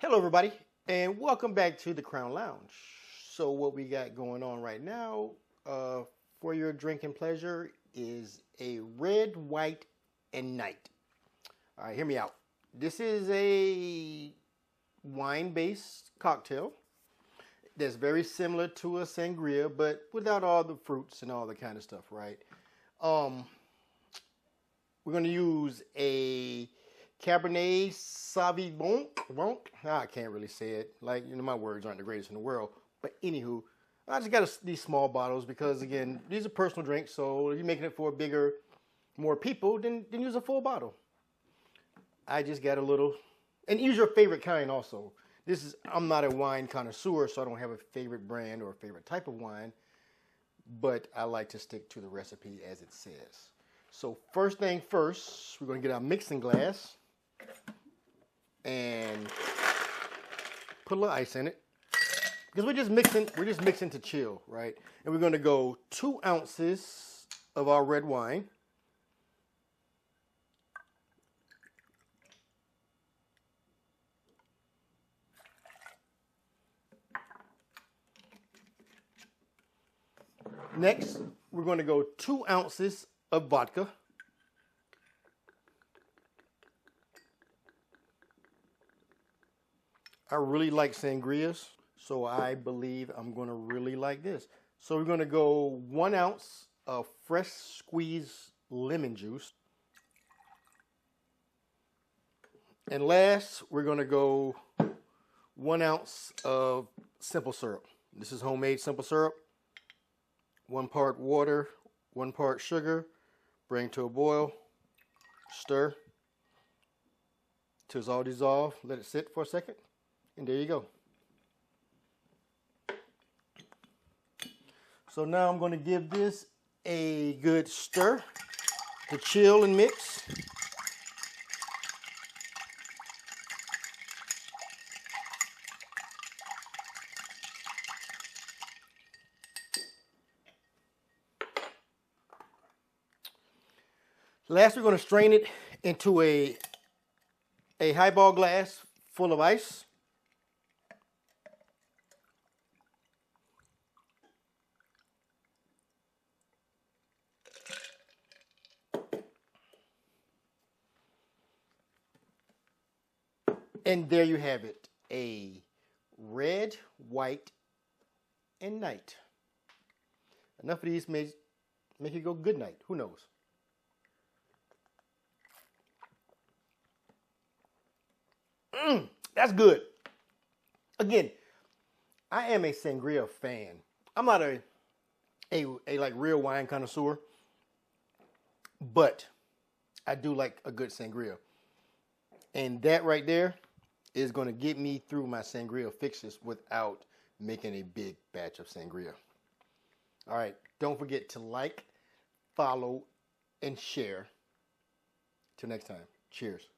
Hello everybody and welcome back to the Crown Lounge. So what we got going on right now for your drinking pleasure is a red, white, and night. All right, hear me out. This is a wine-based cocktail that's very similar to a sangria, but without all the fruits and all the kind of stuff, right? We're going to use a cabernet sauvignon. I can't really say it. Like, you know, my words aren't the greatest in the world. But anywho, I just got these small bottles because, again, these are personal drinks. So if you're making it for more people, then use a full bottle. I just got a little, and use your favorite kind also. I'm not a wine connoisseur, so I don't have a favorite brand or a favorite type of wine. But I like to stick to the recipe as it says. So first thing first, we're going to get our mixing glass and put a little ice in it. Because we're just mixing to chill, right? And we're going to go 2 ounces of our red wine. Next, we're going to go 2 ounces of vodka. I really like sangrias, so I believe I'm going to really like this. So we're going to go 1 ounce of fresh squeezed lemon juice. And last, we're going to go 1 ounce of simple syrup. This is homemade simple syrup. 1 part water, 1 part sugar. Bring to a boil. Stir till it's all dissolved. Let it sit for a second. And there you go. So now I'm going to give this a good stir to chill and mix. Last, we're going to strain it into a highball glass full of ice. And there you have it, a red, white, and night. Enough of these may make you go good night. Who knows? That's good. Again, I am a sangria fan. I'm not a like real wine connoisseur, but I do like a good sangria. And that right there is going to get me through my sangria fixes without making a big batch of sangria. All right, don't forget to like, follow, and share. Till next time, cheers.